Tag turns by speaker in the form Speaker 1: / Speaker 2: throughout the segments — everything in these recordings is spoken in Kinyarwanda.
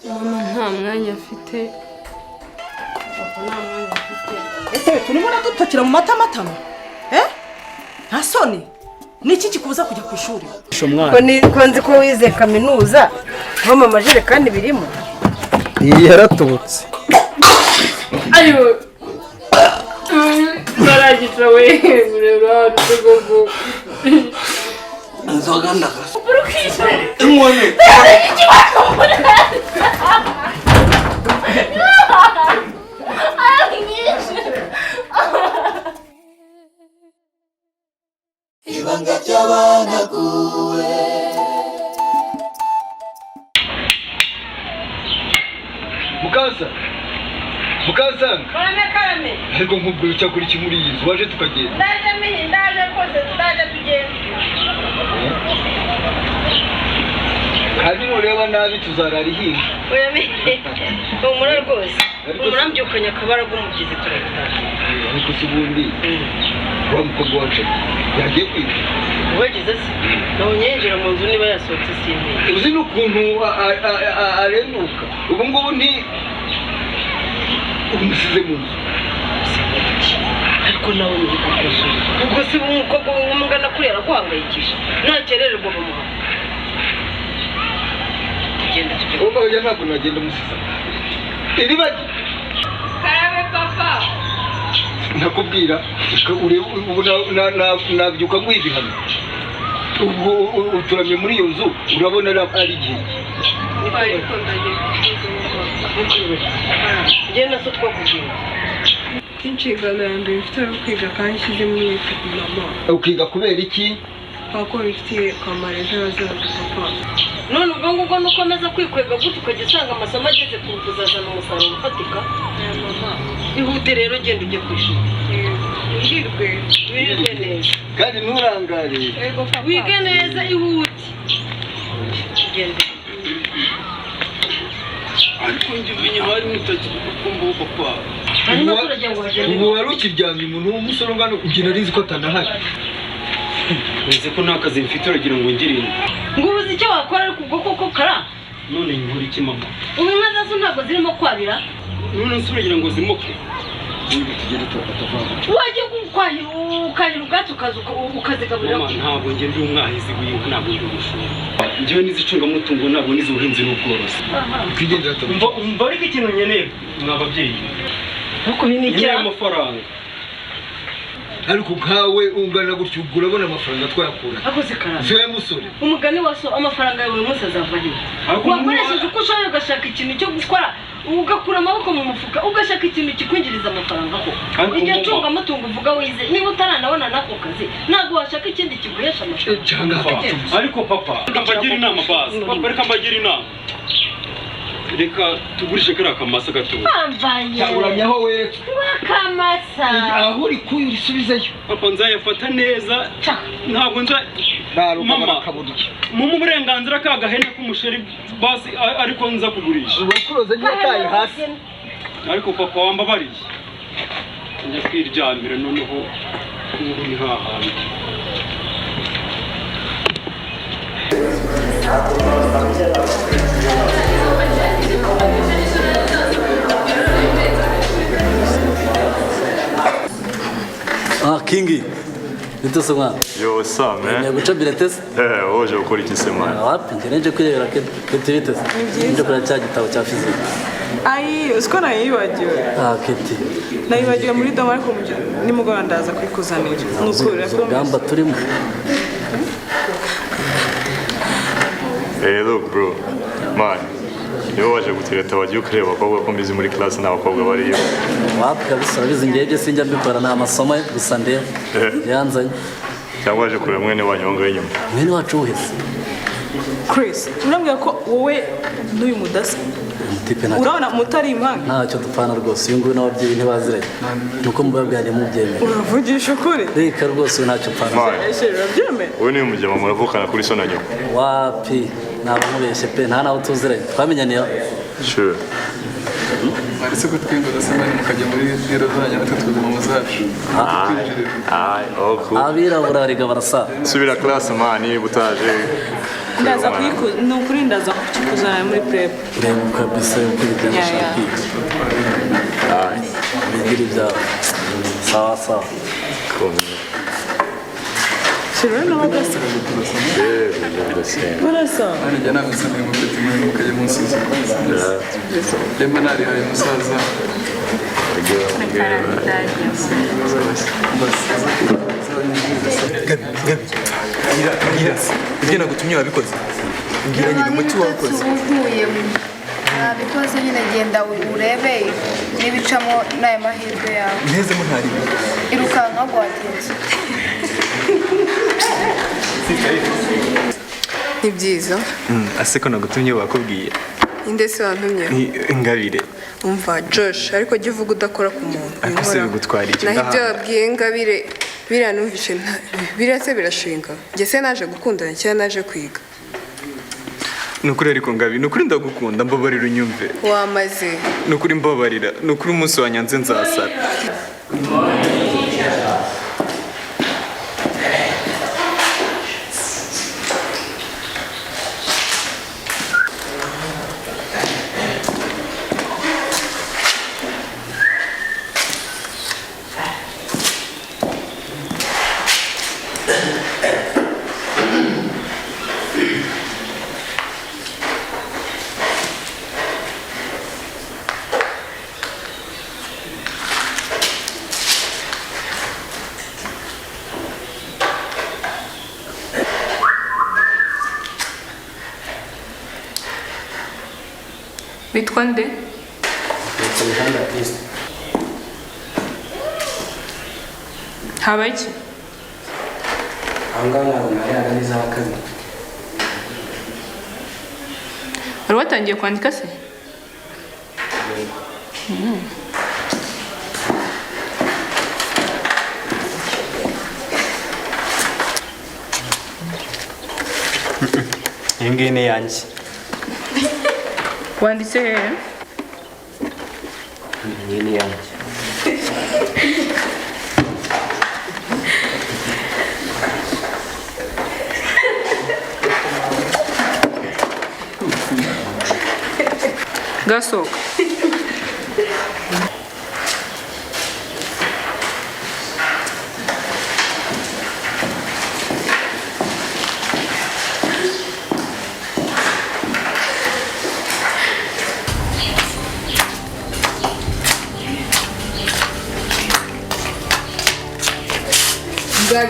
Speaker 1: Mama nta mwanya afite. Papa nta mwanya afite.
Speaker 2: Ese turimo natutokira mu matamatama? Nta soni? Niki kikubuza kujya ku ishuri?
Speaker 3: Ko nzi ko wize kaminuza, mama amajerekani birimo.
Speaker 4: Iyi yaratobotse.
Speaker 1: Ayo. Baragitra we urero rugogo.
Speaker 4: Nzoga ndakasa.
Speaker 1: Urukisha.
Speaker 4: Imwone.
Speaker 5: Ibanga cy'abanaguwe
Speaker 4: Mukaza
Speaker 3: Karame.
Speaker 4: ariko nkubwo cyakuri kimuri yizo waje tukagenda
Speaker 3: Ndaje kose tutaje tugenda.
Speaker 4: kandi ureba nabi tuzarara ihinga
Speaker 3: Oya umura rwose. Umurambyukanya akabara gumugize turabita.
Speaker 4: ariko subundi wa mukobwa wacu yagiye kwiga
Speaker 3: Wagize se. Nawunyinjira mu nzu niba yasohotse simbi.
Speaker 4: uzi n'ukuntu arenuka ubu ngubu nti umusize mu nzu
Speaker 3: Ariko nawe ni gukoresha. Ubwo si umukobwa w'umugana kuri araguhangayikisha. Nakerererwa mu muhanda. Tugenda.
Speaker 4: uba oya ntabwo nagenda musiza iri bagi
Speaker 1: Karame papa.
Speaker 4: nakubwira urebe ubu nabyuka ngwiga hano ubwo uturamye muri iyo nzu urabona ari igihe
Speaker 1: Ariko ndagiye.
Speaker 3: Genda so twakubwira.
Speaker 1: Inshingano yanjye ifite yo kwiga kandi nshyize muri YouTube mama.
Speaker 4: ukiga kubera iki
Speaker 1: Papa bifitiye akamaro ejo hazaza papa.
Speaker 3: None ubwo ngubwo nukomeza kwikwega gute ukajya usanga amasomo ageze ku kuzazana umusaruro ufatika.
Speaker 1: Mama.
Speaker 3: Ihute rero genda ujye ku ishuri. Wirirwe neza.
Speaker 4: kandi nturangare
Speaker 1: Ego papa.
Speaker 3: Wige neza ihute. Genda.
Speaker 4: ariko njye umenya hari mutagira ukumva papa
Speaker 3: Hanyuma turajya ngo hajye.
Speaker 4: ubu wari ukiryamye umuntu w'umusore ungana kugira arizi ko atanahari
Speaker 6: Nzi ko nta kazi mfite uragira ngo ngirinde.
Speaker 3: Ngo ubuze icyo wakora ariko ubwo koko kara.
Speaker 6: None nkora iki mama?
Speaker 3: Ubu inka zazo ntabwo zirimo kwabira.
Speaker 6: None nsuragira ngo zimoke.
Speaker 4: ubu tugenda turatavanga
Speaker 3: Wajye ukahira ubwatsi ukazigaburira.
Speaker 6: Mama ntabwo njye ndi umwahizi w'inka ntabwo ndi umushumba. Njyewe n'izicungamutungo ntabwo nize ubuhinzi n'ubworozi.
Speaker 4: twigendera tuba
Speaker 6: Umva ariko ikintu nkeneye mwa babyeyi.
Speaker 3: Nuko ni
Speaker 6: Nkeneye
Speaker 3: icyaha.
Speaker 6: amafaranga.
Speaker 4: ariko nkawe ungana gutyo ubwo urabona amafaranga twayakura
Speaker 3: Akoze karame.
Speaker 4: zoya musore
Speaker 3: Umugani waso amafaranga yawe buri munsi azava he? Wakoresheje uko ushoboye ugashaka ikintu cyo gukora ugakura amaboko mu mufuka ugashaka ikintu kikwinjiriza amafaranga ko iryo cungamutungo uvuga wize niba utaranabona n'ako kazi ntabwo washaka ikindi kiguhesha amafaranga.
Speaker 4: cyangwa
Speaker 6: Ariko papa reka mbagira inama basi. Papa reka mbagira inama. Reka tugurishe kariya kamasa gato.
Speaker 4: uramyaho we
Speaker 3: Kamasa.
Speaker 4: aho uri kuyu urisubizeyo
Speaker 6: Papa nzayafata neza. Ntabwo
Speaker 4: mama
Speaker 6: mu burenganzira ka gahene k'umusheri basi ariko nza kugurisha.
Speaker 4: ubukuroze nyataye hasi
Speaker 6: Ariko papa wambabariye. Njya kwiryamira noneho ubu ni hahandi.
Speaker 7: Kingi. Nitose mwana.
Speaker 8: Yo, what's up, man?
Speaker 7: Guca biletese?
Speaker 8: Woje ukora iki se man?
Speaker 7: Wapi nje kwirebera kete bitese. Nje kora cya gitabo cya physics.
Speaker 9: Ai, usiko nayibagiwe.
Speaker 7: Kete.
Speaker 9: Nayibagiwe muri domo ariko nimugora ndaza kwikuzanira. Nukuri
Speaker 7: gamba turimo.
Speaker 8: Hey, look, bro. Man, niba waje gutereta wagiye ukareba abakobwa ko mbizi muri class n'abakobwa bariyo.
Speaker 7: Wapi kabisa bizi ngeje sinjya mbikora na amasomo gusa ndeba. Yanzanye.
Speaker 8: Cyangwa waje kureba mwene wanyu ngaho inyuma.
Speaker 7: Mwene wacu uhise.
Speaker 9: Chris, urambwira ko wowe n'uyu mudasa urabona mutari impanga
Speaker 7: ntacyo dupfana rwose uyu nguyu n'ababyeyi ntibaziranye nuko mubabwira mubyemera
Speaker 9: uravugisha ukuri
Speaker 7: reka rwose ntacyo pfana
Speaker 9: urabyemera
Speaker 8: wowe niyo mujyama muravukana kuri so na nyoko
Speaker 7: wapi ntabwo mubeshye pe nta naho tuziranye twamenyaniye
Speaker 8: sure
Speaker 10: Maretse ko twingo dasema mukajya muri biro zanyu natwe twaguma mu zacu
Speaker 7: abirabura bariga barasa
Speaker 8: subira class man niba utaje
Speaker 9: ndaza kuyikuza ni ukuri ndaza kukikuzana muri prep
Speaker 7: reba kabisa yuko bidashaka bigira ibyawe sawa sawa
Speaker 9: shiro n'abagasa barasa
Speaker 10: njya nagusaniye mu peti mwe mukajya munsiza remba narihaye umusaza
Speaker 11: ibyo nagutumye wabikoze mbwira nyine umuti wakoze
Speaker 12: nabikoze nyine genda urebe n'ibicamo n'aya mahirwe yawe
Speaker 11: ntezemo ntariwe
Speaker 12: irukanka gwatinze ni byiza
Speaker 11: ase ko nagutumye wakubwiye
Speaker 12: inde se wantumye
Speaker 11: Ingabire
Speaker 12: umva Josh ariko jya uvuga udakora ku muntu
Speaker 11: ase bigutwara iki
Speaker 12: naho ibyo wabwiye Ingabire biriya numvishe biriya se birashinga njye se naje gukundana cyangwa naje kwiga
Speaker 11: nukuri ariko Ngabire nukuri ndagukunda mbabarira unyumve
Speaker 12: wamaze
Speaker 11: nukuri mbabarira nukuri umunsi wanyanze nzasara
Speaker 12: witwa nde habaye iki
Speaker 13: ahangaha ntabwo nariyaga neza wa kabiri
Speaker 12: wari watangiye kwandika se
Speaker 11: iyi ngiyi ni yanjye
Speaker 12: wanditse hehe
Speaker 13: iyi ni yanjye
Speaker 12: gasohoka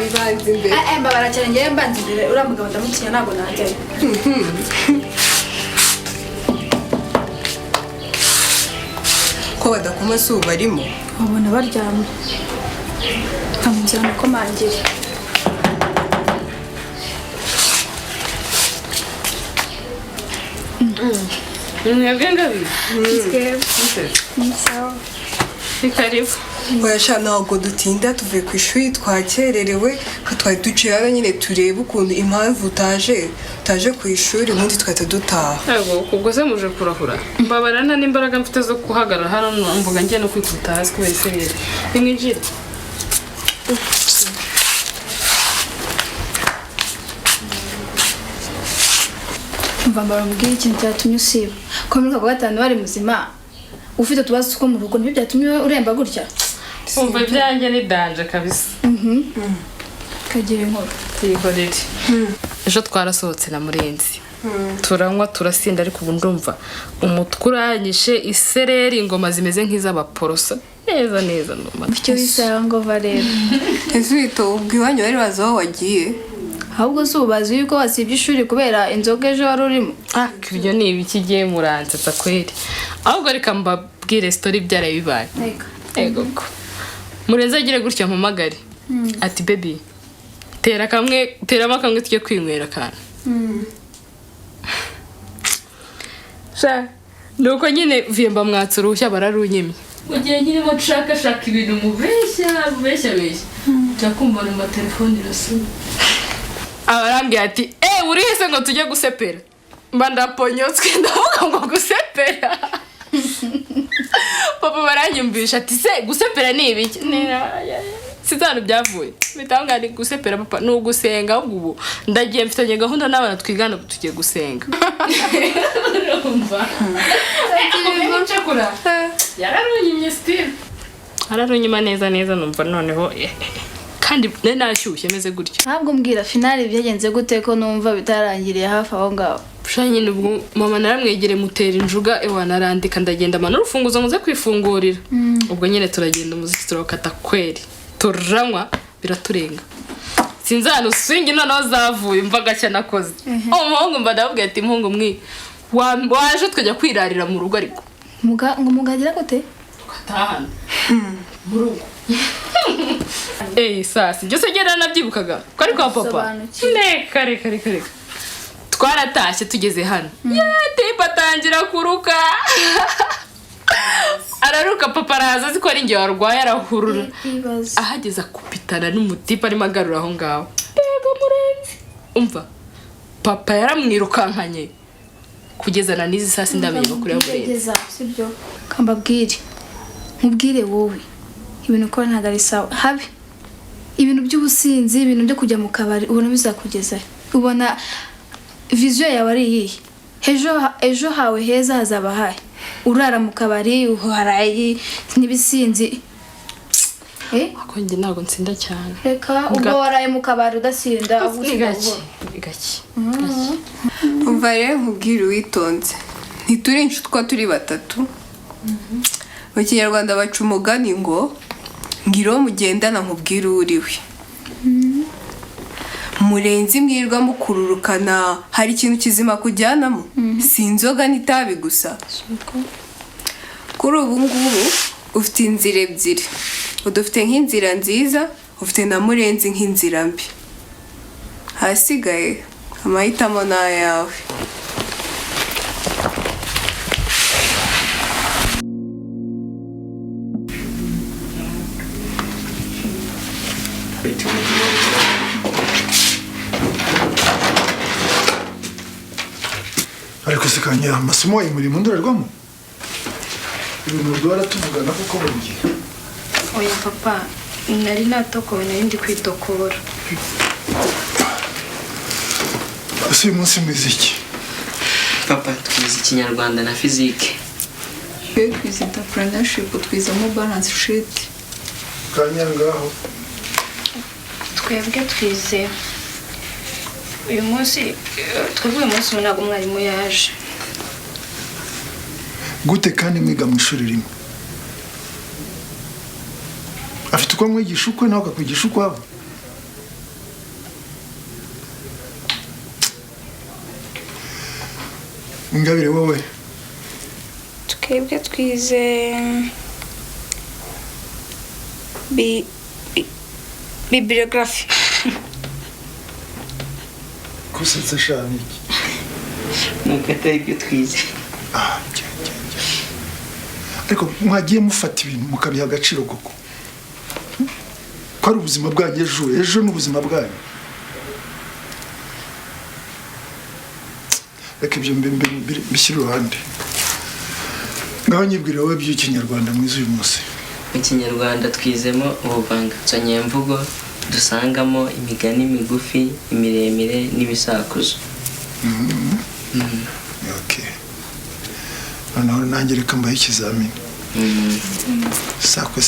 Speaker 14: bibanze imbere mbabara cyane ngewe mbanze imbere uriya mugabo ndamutinya ntabwo najyayo
Speaker 12: ko badakoma si ubu barimo
Speaker 14: babona baryamye nkamujyana ko mangire
Speaker 3: mwebwe Ngabire
Speaker 14: ni sawa
Speaker 3: ni karibu
Speaker 12: Oya ntabwo dutinda tuvuye ku ishuri twakererewe ko twari duciye nyine turebe ukuntu impamvu utaje ku ishuri ubundi twahita dutaha
Speaker 3: yego ubwo se muje kurahura mbabara nta n'imbaraga mfite zo guhagarara hano mvuga njye no kwikubita hasi kubera isereri nimwinjire
Speaker 14: mva mbarambwira ikintu cyatumye usiba ko muri kwa gatanu bari muzima ufite utubazo two mu rugo nibyo byatumye uremba gutya
Speaker 3: umva ibyanjye ni danje kabisa
Speaker 14: kagira inkuru
Speaker 3: tuyihorere ejo twarasohotse na Murenzi turanywa turasinda ariko ubu ndumva umutwe uranyishe isereri ingoma zimeze nk'iz'abaporosa neza neza ndumva
Speaker 14: icyo bisaba ngo varera
Speaker 12: ese uhita ubwo iwanyu bari bazi aho wagiye
Speaker 14: ahubwo si ubazi yuko wasibye ishuri kubera inzoga ejo wari urimo
Speaker 3: ibyo ni ibiki igiye muransetsa kweri ahubwo reka mbabwire sitori byaraye bibaye ego ko Murenzi agire gutya mpamagare ati baby teramo kamwe tujye kwinywera kana nuko nyine vimba mwatsa uruhushya bararunyemye mugihe nyirimo nshakashaka ibintu mubeshya cyakumva numva telefone irasoma abarambwira ati urihese ngo tujye gusepera mba ndaponyotswe ndavuga ngo gusepera papa baranyumvisha ati se gusepera ni ibiki
Speaker 1: Sizana byavuye. Bitanga ari gusepera papa no gusenga ubu. Ndagiye mfitanye gahunda n'abana twigana tugiye gusenga. Urumva. Yararunyimye still. Ararunyima neza numva noneho kandi nashyushye meze gutya.
Speaker 14: Ntabwo mbwira finale byagenze gute ko numva bitarangiriye hafi aho ngaho.
Speaker 1: Shanye nubwo mama naramwegere mutera injuga narandika ndagenda mana urufunguzo muze kwifungurira. Ubwo nyine turagenda umuziki turakata kweri. Turanywa biraturenga. Sinzana uswingi noneho zavuye mvaga cya nakoze. Umuhungu mba ndavuga ati muhungu mwi waje twajya kwirarira mu rugo ariko.
Speaker 14: Ngo mugagira gute?
Speaker 1: Tukatahana. Mu rugo. Sasi byose gera nabyibukaga ko ari kwa papa. Kare. Twaratashye tugeze hano. Tipa tangira kuruka. Araruka papa araza ziko ari ngiye warwaye arahurura. Ahageza kupitana n'umutipa ari magarura aho ngaho. Pega murenzi. Umva. Papa yaramwirukankanye. Kugeza na nizi sasi ndamenye bakuri yamurenzi.
Speaker 14: Sibyo. Kambabwire. Mubwire wowe. Ibintu ko ntagari sawa. Habe. Ibintu by'ubusinzi, ibintu byo kujya mu kabari ubona bizakugeza. Ubona vision yawe ari iyi. Ejo hawe heza hazaba haye. Urara mu kabari uharaye nibisinzi.
Speaker 1: Ako nge ntago nsinda cyane.
Speaker 14: Reka ubwo waraye mu kabari udasinda
Speaker 1: gake.
Speaker 12: Umva rero nkubwire witonze. Ntituri inshuti turi batatu. Mu Kinyarwanda baca umugani ngo ngiro mugendana nkubwire uriwe. Murenzi mwirwa mukururukana hari ikintu kizima kujyanamo. Si inzoga n'itabi gusa. Kuri ubu ngubu ufite inzira ebyiri. Udufite nk'inzira nziza, ufite na murenzi nk'inzira mbi. Hasigaye amahitamo n'ayawe.
Speaker 15: Ariko sikanya amasomo muri mu ndorerwamo. Ibintu duhora tuvugana kuko burigihe.
Speaker 14: Oya papa, nari natokowe ndi kwitokora.
Speaker 15: Ese uyu munsi mwize iki?
Speaker 13: Papa twize Ikinyarwanda na physique.
Speaker 12: Twize entrepreneurship, twizemo balance sheet.
Speaker 15: Kanya ngaho.
Speaker 14: Twebwe twize uyu munsi ntabwo mwarimu yaje.
Speaker 15: Gute kandi mwiga mu ishuri rimwe? Afite uko mwigisha ukwe nawe akakwigisha ukwawe? Ingabire wowe?
Speaker 14: Twebwe twize bibliography.
Speaker 15: Kusetsa shani iki?
Speaker 13: Nuko atari ibyo twize.
Speaker 15: Ariko mwagiye mufata ibintu mukabiha agaciro koko. Ko ari ubuzima bwanyu ejo n'ubuzima bwanyu. Reka ibyo mbishyira iruhande. Ngaho nyibwira wowe by'Ikinyarwanda mwize uyu munsi.
Speaker 13: Mu Kinyarwanda twizemo ubuvanganzo nyemvugo dusangamo imigani migufi, imiremire n'ibisakuzo.
Speaker 15: Okay. Noneho nanjye reka mbahe ikizamini. Sakwe.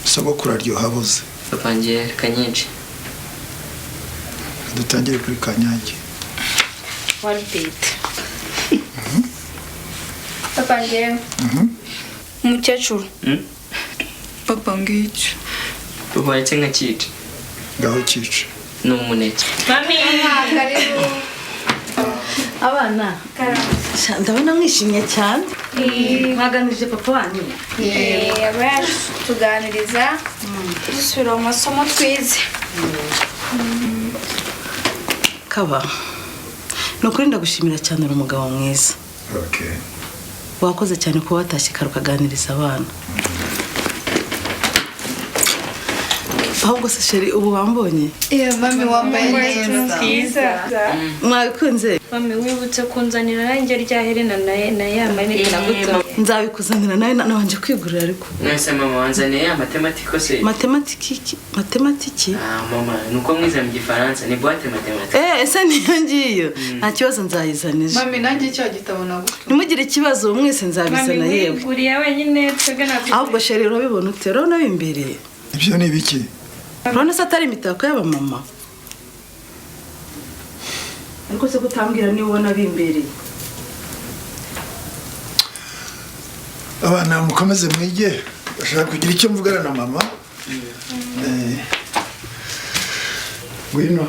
Speaker 15: Sogokuru aryoha boze.
Speaker 13: Papa ngiye Kanyinshi.
Speaker 15: Dutangire kuri Kanyange.
Speaker 14: One beat. Papa ngiye. Umukecuru.
Speaker 12: Papa ngiye.
Speaker 13: Papa yetse nka kici.
Speaker 15: Ngaho kici.
Speaker 13: N'umuneke.
Speaker 3: Mami
Speaker 14: karibu.
Speaker 3: Abana. Ndabona mwishimye cyane. Mwaganirije papa wanyu.
Speaker 14: Abaje tuganiriza dusubira mu masomo twize.
Speaker 3: Kaba. Nukuri ndagushimira cyane uri umugabo mwiza.
Speaker 15: Okay.
Speaker 3: Wakoze cyane kuba watashye karukaganiriza abana.
Speaker 2: ahubwo se sheri ubu wambonye
Speaker 14: mami wambaye neza
Speaker 2: mwabikunze
Speaker 3: mami wibutse kunzanira nanjye rya Helena na ya maneke nagutumye
Speaker 2: nzabikuzanira nawe nabanje kwigurira ariko
Speaker 13: mwese mama wanzaniye ya matematiko se
Speaker 2: matematiki
Speaker 13: mama nuko mwize mu gifaransa ni boîte mathématique
Speaker 2: ese niyo ngiyo nta kibazo nzayizanije
Speaker 14: mami nanjye cyo gitabo nagutumye
Speaker 2: nimugire ikibazo mwese nzabizana yewe
Speaker 3: mami wiguriye wenyine twebwe nabyo
Speaker 2: ahubwo sheri urabibona ute urabona bimbere
Speaker 15: ibyo ni ibiki
Speaker 2: urabona se atari imitako y'abamama ariko se kutambwira niba ubona bimbereye
Speaker 15: abana mukomeze mwige bashaka kugira icyo mvugana na mama ngwino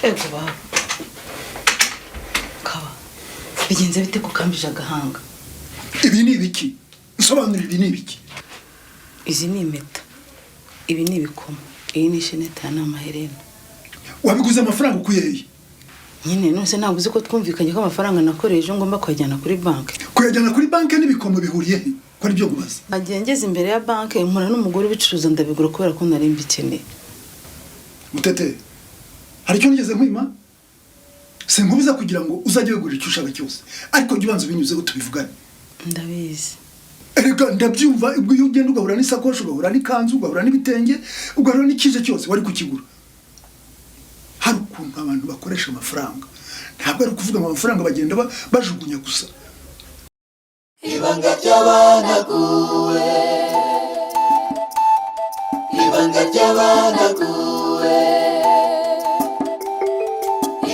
Speaker 2: ego baba kaba bigenze bite kukambije agahanga
Speaker 15: ibi ni ibiki nsobanura ibi ni ibiki
Speaker 2: izi ni impeta ibi ni ibikomo iyi ni shenete n'amaherena
Speaker 15: wabiguze amafaranga ukuyeye
Speaker 2: nyine nose ntabwo uzi ko twumvikanye ko amafaranga nakoresheje ngomba kuyajyana kuri banki
Speaker 15: kuyajyana kuri banki n'ibikomo bihuriye he ko ari byo gubaza
Speaker 2: agiye ngeze imbere ya banki mpura n'umugore ubicuruza ndabigura kubera ko nari mbikeneye
Speaker 15: mutete hari icyo nigeze nkwima sinkubiza kugira ngo uzajye wigurira icyo ushaka cyose ariko jya ubanza ubinyuzeho tubivugane
Speaker 2: ndabizi
Speaker 15: erega ndabyumva ubwo iyo ugenda ugahura n'isakoshi ugahura n'ikanzu ugahura n'ibitenge ugahura n'ikije cyose wari kukigura hari ukuntu abantu bakoresha amafaranga ntabwo ari ukuvuga ngo amafaranga bagenda bajugunya gusa
Speaker 5: ibanga ry'abanaguwe ibanga ry'abanaguwe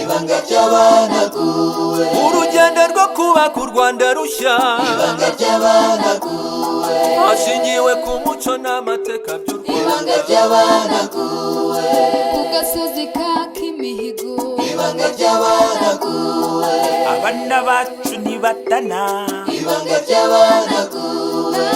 Speaker 5: ibanga ry'abanaguwe
Speaker 16: urugendo rwo kubaka u Rwanda rushya
Speaker 5: ibanga ry'abanaguwe
Speaker 16: hashingiwe ku muco n'amateka by'u Rwanda
Speaker 5: ibanga ry'abanaguwe
Speaker 17: ku gasozi k'imihigo
Speaker 5: ibanga ry'abanaguwe
Speaker 16: abana bacu ntibatana
Speaker 5: ibanga ry'abanaguwe